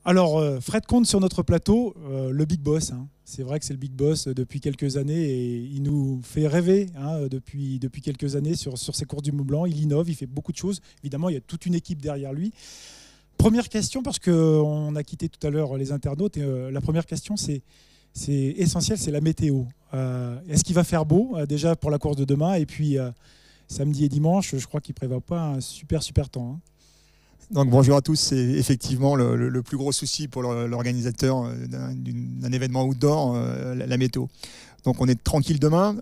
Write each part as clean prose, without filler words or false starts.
Alors, Fred Comte sur notre plateau, le big boss. Hein. C'est vrai que c'est le big boss depuis quelques années et il nous fait rêver depuis quelques années sur ces courses du Mont Blanc. Il innove, il fait beaucoup de choses. Évidemment, il y a toute une équipe derrière lui. Première question, parce qu'on a quitté tout à l'heure les internautes, et la première question, c'est essentiel, c'est la météo. Est-ce qu'il va faire beau déjà pour la course de demain? Et puis, samedi et dimanche, je crois qu'il ne prévoit pas un super temps. Hein. Donc bonjour à tous, c'est effectivement le plus gros souci pour l'organisateur d'un événement outdoor, la météo. Donc on est tranquille demain.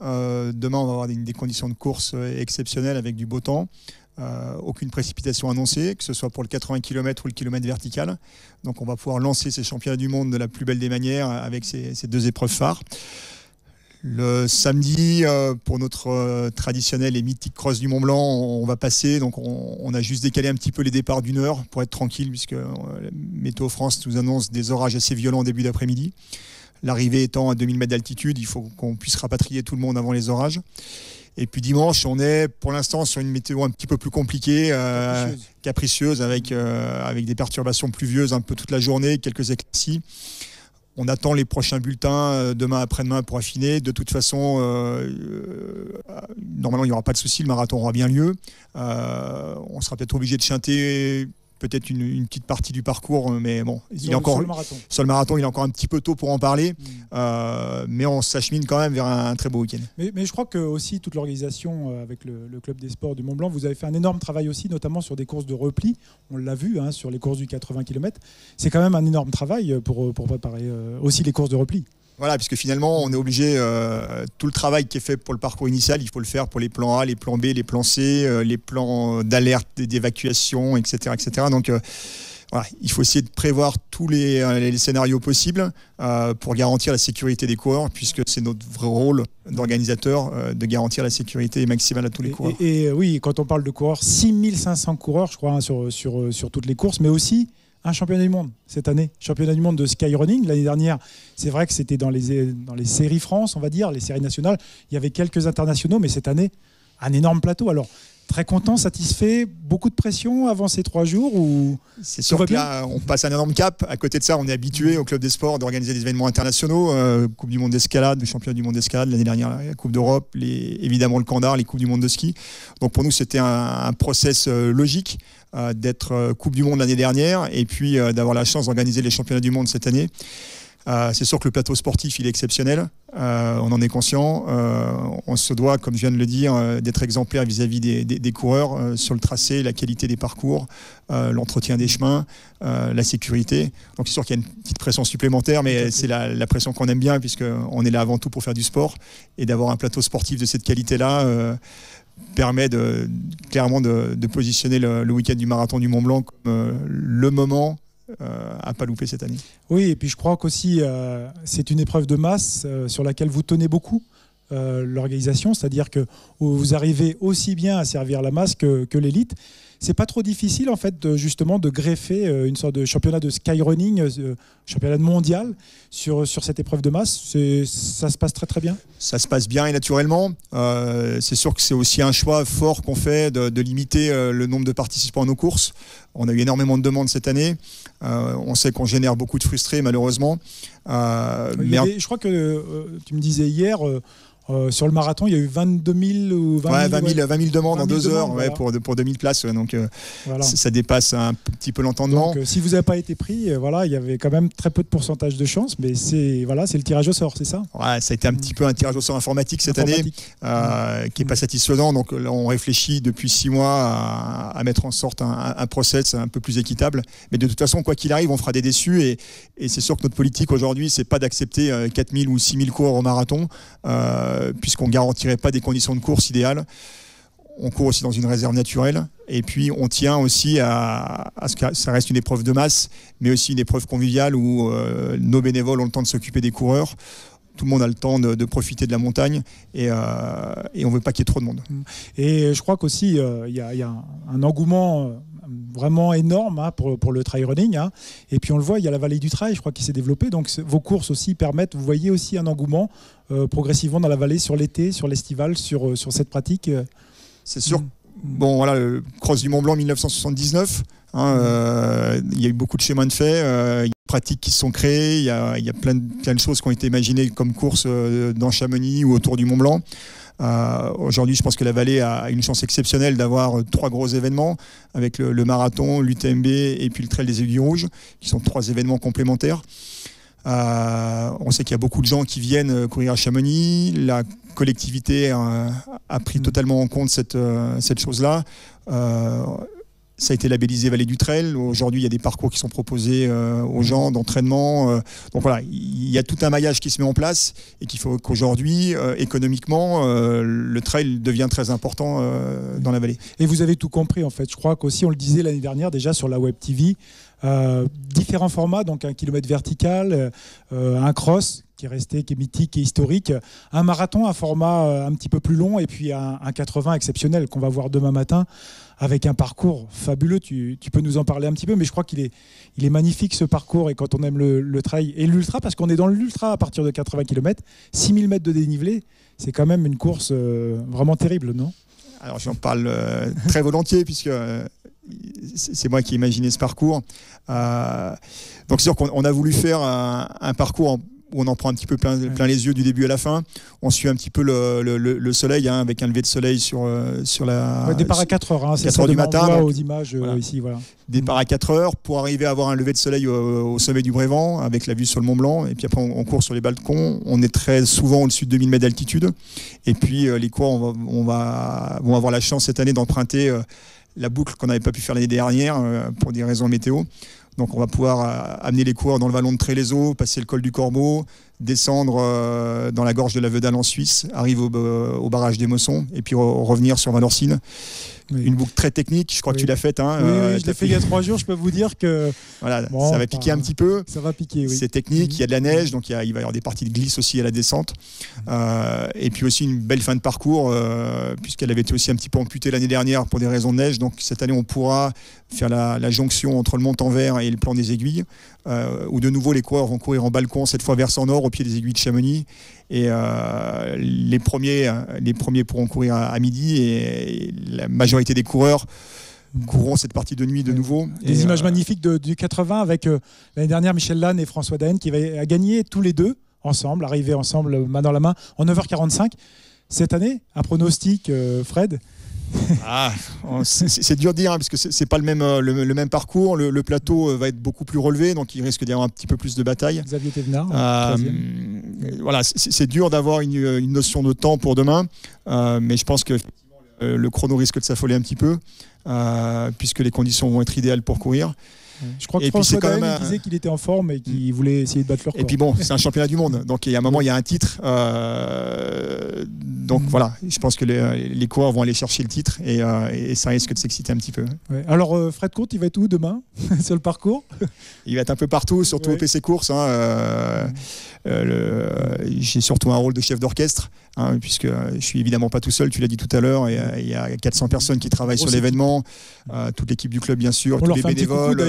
Demain on va avoir des conditions de course exceptionnelles avec du beau temps. Aucune précipitation annoncée, que ce soit pour le 80 km ou le kilomètre vertical. Donc on va pouvoir lancer ces championnats du monde de la plus belle des manières avec ces deux épreuves phares. Le samedi, pour notre traditionnel et mythique cross du Mont Blanc, on va passer. Donc on a juste décalé un petit peu les départs d'une heure pour être tranquille, puisque Météo France nous annonce des orages assez violents en début d'après-midi. L'arrivée étant à 2000 mètres d'altitude, il faut qu'on puisse rapatrier tout le monde avant les orages. Et puis dimanche, on est pour l'instant sur une météo un petit peu plus compliquée, capricieuse avec des perturbations pluvieuses un peu toute la journée, quelques éclaircies. On attend les prochains bulletins demain après-demain pour affiner. De toute façon, normalement, il n'y aura pas de souci. Le marathon aura bien lieu. On sera peut-être obligé de chanter peut-être une petite partie du parcours, mais bon, sur le marathon, il est encore un petit peu tôt pour en parler, mais on s'achemine quand même vers un très beau week-end. Mais je crois que aussi toute l'organisation avec le club des sports du Mont Blanc, vous avez fait un énorme travail aussi, notamment sur des courses de repli. On l'a vu sur les courses du 80 km. C'est quand même un énorme travail pour préparer aussi les courses de repli. Voilà, puisque finalement, on est obligé, tout le travail qui est fait pour le parcours initial, il faut le faire pour les plans A, les plans B, les plans C, les plans d'alerte, d'évacuation, etc. Donc, voilà, il faut essayer de prévoir tous les scénarios possibles pour garantir la sécurité des coureurs, puisque c'est notre vrai rôle d'organisateur de garantir la sécurité maximale à tous les coureurs. Et oui, quand on parle de coureurs, 6500 coureurs, je crois, sur toutes les courses, mais aussi un championnat du monde cette année, championnat du monde de skyrunning. L'année dernière, c'est vrai que c'était dans les séries France, on va dire, les séries nationales. Il y avait quelques internationaux, mais cette année, un énorme plateau. Alors, très content, satisfait, beaucoup de pression avant ces 3 jours ou... C'est sûr que là, on passe un énorme cap. À côté de ça, on est habitué au Club des Sports d'organiser des événements internationaux, Coupe du Monde d'escalade, le championnat du monde d'escalade, l'année dernière, la Coupe d'Europe, évidemment le Kandar, les Coupes du Monde de ski. Donc pour nous, c'était un process logique d'être Coupe du Monde l'année dernière et puis d'avoir la chance d'organiser les championnats du monde cette année. C'est sûr que le plateau sportif il est exceptionnel, on en est conscient, on se doit, comme je viens de le dire, d'être exemplaire vis-à-vis des coureurs sur le tracé, la qualité des parcours, l'entretien des chemins, la sécurité. Donc c'est sûr qu'il y a une petite pression supplémentaire, mais c'est la pression qu'on aime bien, puisqu'on est là avant tout pour faire du sport, et d'avoir un plateau sportif de cette qualité-là permet clairement de positionner le week-end du marathon du Mont Blanc comme le moment à pas louper cette année. Oui, et puis je crois qu'aussi c'est une épreuve de masse sur laquelle vous tenez beaucoup l'organisation, c'est-à-dire que vous arrivez aussi bien à servir la masse que l'élite. C'est pas trop difficile en fait justement de greffer une sorte de championnat de skyrunning, championnat mondial sur cette épreuve de masse. Ça se passe très très bien. Ça se passe bien et naturellement. C'est sûr que c'est aussi un choix fort qu'on fait de limiter le nombre de participants à nos courses. On a eu énormément de demandes cette année. On sait qu'on génère beaucoup de frustrés malheureusement. Je crois que tu me disais hier. Sur le marathon, il y a eu 22 000 ou 20 000 demandes en 2 heures voilà. pour 2000 places. Donc voilà. Ça dépasse un petit peu l'entendement. Donc si vous n'avez pas été pris, voilà, il y avait quand même très peu de pourcentage de chance, mais c'est le tirage au sort, c'est ça? Ouais, ça a été un petit peu un tirage au sort informatique cette année qui n'est pas satisfaisant. Donc là, on réfléchit depuis 6 mois à mettre en sorte un process un peu plus équitable. Mais de toute façon, quoi qu'il arrive, on fera des déçus. Et c'est sûr que notre politique aujourd'hui, c'est pas d'accepter 4000 ou 6000 coureurs au marathon. Puisqu'on ne garantirait pas des conditions de course idéales. On court aussi dans une réserve naturelle. Et puis, on tient aussi à ce que ça reste une épreuve de masse, mais aussi une épreuve conviviale où nos bénévoles ont le temps de s'occuper des coureurs. Tout le monde a le temps de profiter de la montagne et on ne veut pas qu'il y ait trop de monde. Et je crois qu'aussi, il y a un engouement vraiment énorme pour le trail running. Et puis on le voit, il y a la vallée du trail, je crois, qui s'est développée. Donc vos courses aussi permettent, vous voyez aussi un engouement progressivement dans la vallée sur l'été, sur l'estival, sur cette pratique. C'est sûr. bon, voilà, le Cross du Mont Blanc 1979. Il y a eu beaucoup de chemins de fait, il y a des pratiques qui se sont créées, il y a plein de choses qui ont été imaginées comme courses dans Chamonix ou autour du Mont Blanc. Aujourd'hui, je pense que la vallée a une chance exceptionnelle d'avoir 3 gros événements avec le marathon, l'UTMB et puis le Trail des Aiguilles Rouges, qui sont 3 événements complémentaires. On sait qu'il y a beaucoup de gens qui viennent courir à Chamonix. La collectivité a pris totalement en compte cette chose-là. Ça a été labellisé Vallée du Trail. Aujourd'hui, il y a des parcours qui sont proposés aux gens d'entraînement. Donc voilà, il y a tout un maillage qui se met en place et qu'il faut qu'aujourd'hui, économiquement, le trail devient très important dans la vallée. Et vous avez tout compris en fait. Je crois qu'aussi, on le disait l'année dernière déjà sur la Web TV, différents formats, donc 1 kilomètre vertical, un cross qui est mythique et historique, un marathon, un format un petit peu plus long et puis un 80 exceptionnel qu'on va voir demain matin avec un parcours fabuleux. Tu peux nous en parler un petit peu, mais je crois qu'il est magnifique ce parcours, et quand on aime le trail et l'ultra, parce qu'on est dans l'ultra à partir de 80 km, 6000 mètres de dénivelé, c'est quand même une course vraiment terrible, non ? Alors j'en parle très volontiers puisque c'est moi qui ai imaginé ce parcours. Donc c'est sûr qu'on a voulu faire un parcours où on en prend un petit peu plein les yeux du début à la fin. On suit un petit peu le soleil, avec un lever de soleil sur la... départ à 4 heures, c'est 4 heures du matin. On voit aux images voilà. Ici. Voilà. Départ à 4 heures pour arriver à avoir un lever de soleil au sommet du Brévent avec la vue sur le Mont Blanc. Et puis après, on court sur les balcons. On est très souvent au-dessus de 2000 mètres d'altitude. Et puis les coureurs vont avoir la chance cette année d'emprunter la boucle qu'on n'avait pas pu faire l'année dernière pour des raisons météo. Donc on va pouvoir amener les coureurs dans le vallon de Trélézeau, passer le col du Corbeau, descendre dans la gorge de la Vedale en Suisse, arriver au barrage des Mossons et puis revenir sur Valorcine. Oui. Une boucle très technique, je crois que tu l'as faite. Oui, je l'ai fait il y a 3 jours, je peux vous dire que... Voilà, ça va piquer un petit peu. Ça va piquer, oui. C'est technique, il y a de la neige, donc il va y avoir des parties de glisse aussi à la descente. Et puis aussi une belle fin de parcours, puisqu'elle avait été aussi un petit peu amputée l'année dernière pour des raisons de neige. Donc cette année, on pourra faire la jonction entre le Mont-en-Vert et le plan des Aiguilles, où de nouveau les coureurs vont courir en balcon, cette fois versant nord, au pied des Aiguilles de Chamonix. Et les premiers pourront courir à midi, et la majorité des coureurs courront cette partie de nuit de nouveau. Des images magnifiques du 80 avec l'année dernière Michel Lannes et François Daen qui avaient gagné tous les deux ensemble, arrivés ensemble main dans la main en 9h45. Cette année, un pronostic, Fred? C'est dur de dire, parce que c'est pas le même parcours. Le plateau va être beaucoup plus relevé, donc il risque d'y avoir un petit peu plus de bataille. Xavier Thévenard, voilà, c'est dur d'avoir une notion de temps pour demain, mais je pense que le chrono risque de s'affoler un petit peu, puisque les conditions vont être idéales pour courir. Je crois que François Daen disait qu'il était en forme et qu'il voulait essayer de battre le record. Et puis bon, c'est un championnat du monde, donc il y a un moment, il y a un titre. Donc voilà, je pense que les coureurs vont aller chercher le titre, et ça risque de s'exciter un petit peu. Ouais. Alors Fred Comte, il va être où demain sur le parcours? Il va être un peu partout, surtout au PC Course. J'ai surtout un rôle de chef d'orchestre, puisque je suis évidemment pas tout seul, tu l'as dit tout à l'heure, il y a 400 personnes qui travaillent sur l'événement, toute l'équipe du club bien sûr, tous les bénévoles,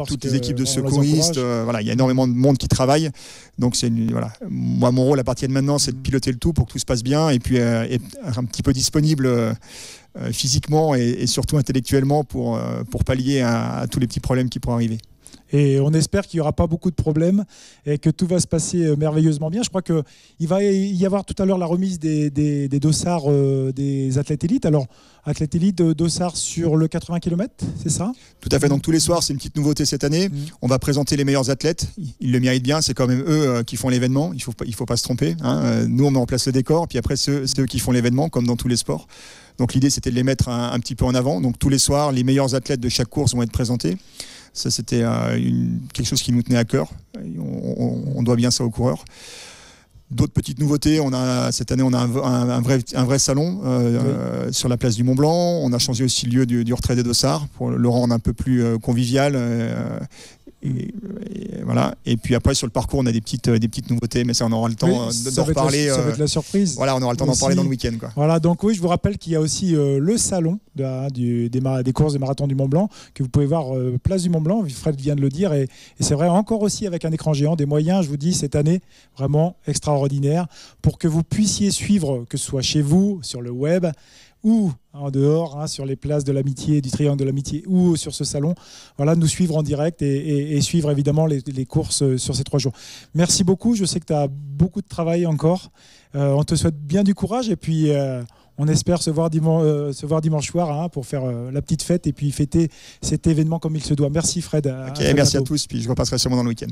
toutes les équipes de secouristes, voilà, il y a énormément de monde qui travaille. Donc voilà. Moi, mon rôle à partir de maintenant, c'est de piloter le tout pour que tout se passe bien, et puis être un petit peu disponible physiquement et surtout intellectuellement pour pallier à tous les petits problèmes qui pourraient arriver. Et on espère qu'il n'y aura pas beaucoup de problèmes et que tout va se passer merveilleusement bien. Je crois qu'il va y avoir tout à l'heure la remise des dossards des athlètes élites. Alors, athlètes élites, dossards sur le 80 km, c'est ça? Tout à fait. Donc tous les soirs, c'est une petite nouveauté cette année. On va présenter les meilleurs athlètes. Ils le méritent bien. C'est quand même eux qui font l'événement. Il faut pas se tromper. Nous, on met en place le décor. Puis après, c'est eux qui font l'événement, comme dans tous les sports. Donc l'idée, c'était de les mettre un petit peu en avant. Donc tous les soirs, les meilleurs athlètes de chaque course vont être présentés. Ça, c'était quelque chose qui nous tenait à cœur. On doit bien ça aux coureurs. D'autres petites nouveautés, cette année on a un vrai salon sur la place du Mont Blanc. On a changé aussi le lieu du retrait des dossards pour le rendre un peu plus convivial. Et voilà. Et puis après sur le parcours on a des petites nouveautés, mais ça on aura le temps d'en reparler. Ça va être la surprise. Voilà, on aura le temps d'en parler dans le week-end, quoi. Voilà, donc oui, je vous rappelle qu'il y a aussi le salon des courses des marathons du Mont Blanc que vous pouvez voir place du Mont Blanc. Fred vient de le dire, et c'est vrai, encore aussi avec un écran géant, des moyens, je vous dis, cette année vraiment extraordinaire pour que vous puissiez suivre, que ce soit chez vous, sur le web ou en dehors, sur les places de l'Amitié, du Triangle de l'Amitié ou sur ce salon, voilà, nous suivre en direct et suivre évidemment les courses sur ces 3 jours. Merci beaucoup, je sais que tu as beaucoup de travail encore. On te souhaite bien du courage et puis on espère se voir dimanche soir pour faire la petite fête et puis fêter cet événement comme il se doit. Merci Fred. Merci à tous, puis je repasserai sûrement dans le week-end.